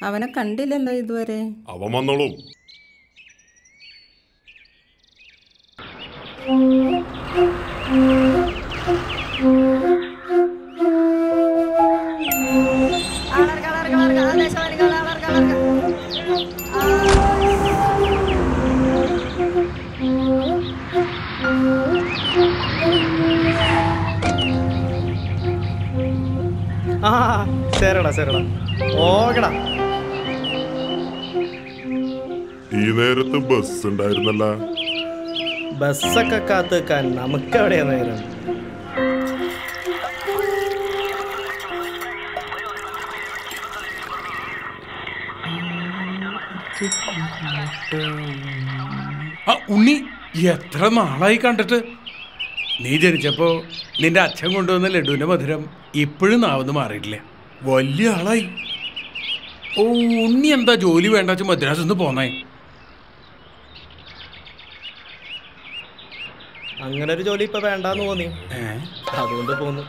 അവനെ കണ്ടില്ലല്ലോ ഇതുവരെ. അവൻ വന്നോളും. ശരിടാ ശരിടാ ഓകടാ. ഈ നേരത്ത് ബസ് ഉണ്ടായിരുന്നല്ല. ബസ്സൊക്കെ കാത്തു വെക്കാൻ നമുക്ക് എവിടെയാ നേരം? ഉണ്ണി, എത്ര നാളായി കണ്ടിട്ട്. നീ ജനിച്ചപ്പോ നിന്റെ അച്ഛൻ കൊണ്ടുവന്ന ലഡുവിന്റെ മധുരം ഇപ്പോഴും നാവെന്ന് മാറിയിട്ടില്ല. വലിയ ആളായി. ഓ, ഉണ്ണി എന്താ ജോലി വേണ്ട മദ്രാസിൽ നിന്ന് പോന്നേ? അങ്ങനെ ഒരു ജോലി ഇപ്പൊ വേണ്ടാന്ന് തോന്നി, അതുകൊണ്ട് പോന്നു.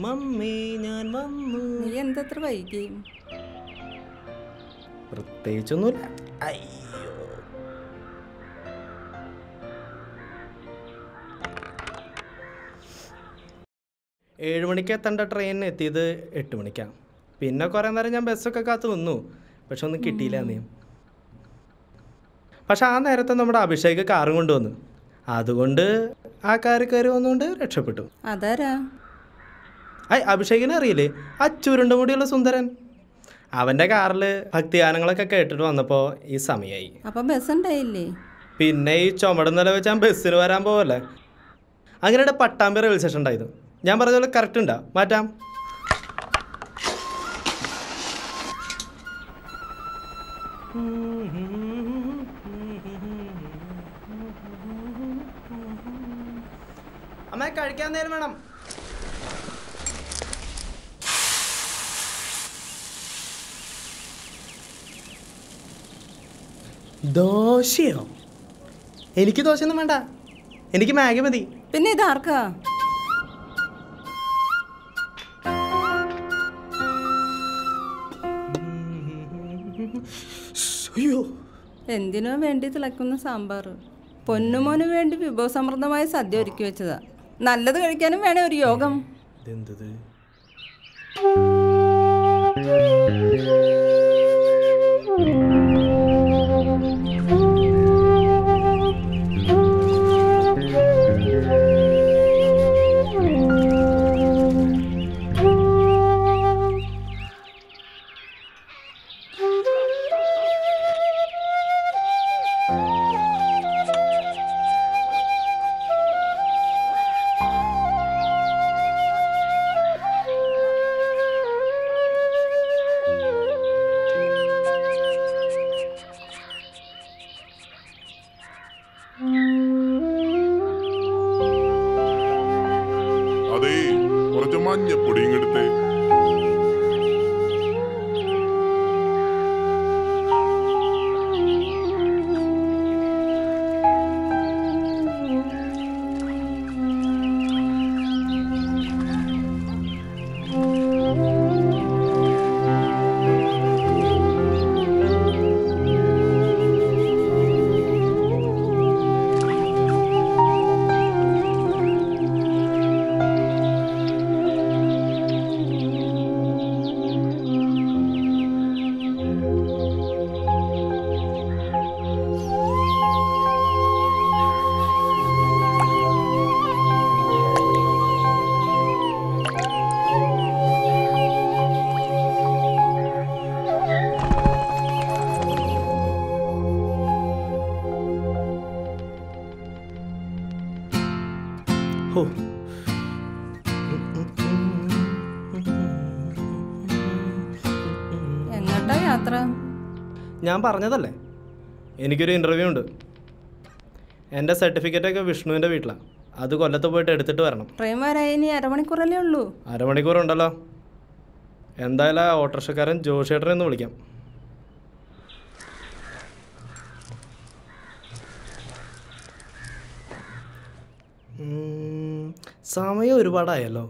മമ്മി ഞാൻ വന്നു. നീ എന്തത്ര വൈകി? പ്രത്യേകിച്ചൊന്നുമില്ല. 7 മണിക്ക് എത്തേണ്ട ട്രെയിനിന് എത്തിയത് 8 മണിക്കാണ്. പിന്നെ കുറേ നേരം ഞാൻ ബസ്സൊക്കെ കാത്തു നിന്നു, പക്ഷെ ഒന്നും കിട്ടിയില്ല നീ. പക്ഷെ ആ നേരത്തെ നമ്മുടെ അഭിഷേക് കാറും കൊണ്ടുവന്നു, അതുകൊണ്ട് ആ കാറ് കയറി വന്നുകൊണ്ട് രക്ഷപ്പെട്ടു. അതാരാ? അഭിഷേകിനെ അറിയില്ലേ? ആ ചുരുണ്ട മുടിയുള്ള സുന്ദരൻ. അവൻ്റെ കാറിൽ ഭക്തിഗാനങ്ങളൊക്കെ കേട്ടിട്ട് വന്നപ്പോൾ ഈ സമയമായി. അപ്പം ബസ് ഉണ്ടായില്ലേ? പിന്നെ ഈ ചുമടുന്നല വെച്ച് ഞാൻ ബസ്സിന് വരാൻ പോവല്ലേ. അങ്ങനെ പട്ടാമ്പി റെയിൽവേ സ്റ്റേഷൻ ഉണ്ടായത്. ഞാൻ പറഞ്ഞ പോലെ കറക്റ്റ് ഉണ്ടോ? മാറ്റാം. അമ്മ കഴിക്കാൻ നേരം വേണം. ദോശയോ? എനിക്ക് ദോശയൊന്നും വേണ്ട, എനിക്ക് മാഗി മതി. പിന്നെ ഇതാർക്കാ? അയ്യോ, എന്തിനോ വേണ്ടി തിളക്കുന്ന സാമ്പാർ. പൊന്നുമോന് വേണ്ടി വിഭവസമൃദ്ധമായ സദ്യ ഒരുക്കി വെച്ചതാ. നല്ലത് കഴിക്കാനും വേണേ ഒരു യോഗം. ഇതെന്തത്? അതേ, കുറച്ച് മഞ്ഞപ്പൊടിയും എടുത്തേ. എങ്ങോട്ടാ യാത്ര? ഞാൻ പറഞ്ഞതല്ലേ, എനിക്കൊരു ഇൻ്റർവ്യൂ ഉണ്ട്. എൻ്റെ സർട്ടിഫിക്കറ്റൊക്കെ വിഷ്ണുവിൻ്റെ വീട്ടിലാണ്. അത് കൊല്ലത്ത് പോയിട്ട് എടുത്തിട്ട് വരണം. ട്രെയിൻ വരാൻ ഇനി അരമണിക്കൂറല്ലേ ഉള്ളൂ? അരമണിക്കൂറുണ്ടല്ലോ. എന്തായാലും ആ ഓട്ടോറിക്ഷക്കാരൻ ജോഷേട്ടനെ ഒന്ന് വിളിക്കാം. സമയം ഒരുപാടായല്ലോ.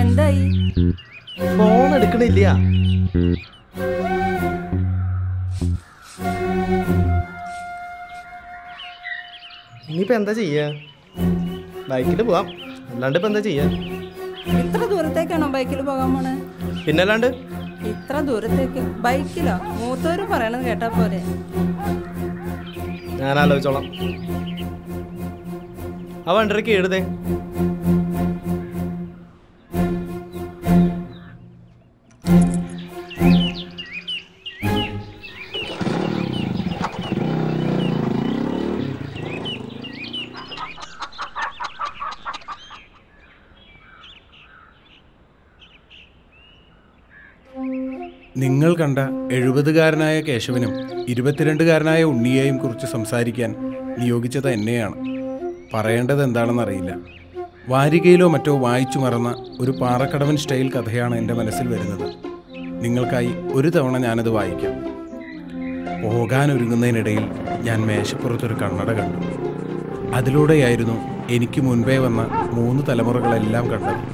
എന്തായി? ഫോൺ എടുക്കണില്ല. ഇനിയിപ്പോൾ എന്താ ചെയ്യാ? ബൈക്കിൽ പോവാം, അല്ലാണ്ട് ഇപ്പം എന്താ ചെയ്യാ? ഇത്ര ദൂരത്തേക്കാണോ ബൈക്കിൽ പോകാൻ പോണേ? പിന്നല്ലാണ്ട്. ഇത്ര ദൂരത്തേക്ക് ബൈക്കിലോ? മൂത്തവര് പറയണത് കേട്ടാ പോരെ? ഞാൻ ആലോചിച്ചോളാം. ആ വണ്ടിക്ക് എഴുതേ. നിങ്ങൾ കണ്ട 70-കാരനായ കേശവനും 22-കാരനായ ഉണ്ണിയെയും കുറിച്ച് സംസാരിക്കാൻ നിയോഗിച്ചത് എന്നെയാണ്. പറയേണ്ടത് എന്താണെന്നറിയില്ല. വാരികയിലോ മറ്റോ വായിച്ചു മറന്ന ഒരു പാറക്കടവൻ സ്റ്റൈൽ കഥയാണ് എൻ്റെ മനസ്സിൽ വരുന്നത്. നിങ്ങൾക്കായി ഒരു തവണ ഞാനത് വായിക്കാം. പോകാനൊരുങ്ങുന്നതിനിടയിൽ ഞാൻ മേശപ്പുറത്തൊരു കണ്ണട കണ്ടു. അതിലൂടെയായിരുന്നു എനിക്ക് മുൻപേ വന്ന 3 തലമുറകളെല്ലാം കണ്ടത്.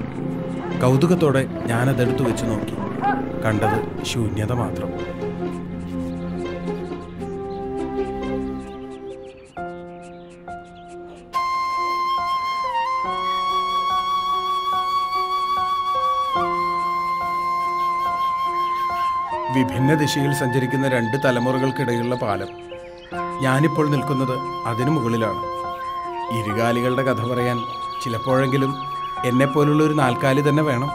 കൗതുകത്തോടെ ഞാനതെടുത്തു വെച്ച് നോക്കി. കണ്ടത് ശൂന്യത മാത്രം. വിഭിന്ന ദിശയിൽ സഞ്ചരിക്കുന്ന 2 തലമുറകൾക്കിടയിലുള്ള പാലം. ഞാനിപ്പോൾ നിൽക്കുന്നത് അതിനു മുകളിലാണ്. ഇരുകാലികളുടെ കഥ പറയാൻ ചിലപ്പോഴെങ്കിലും എന്നെപ്പോലുള്ള ഒരു നാൽക്കാലി തന്നെ വേണം.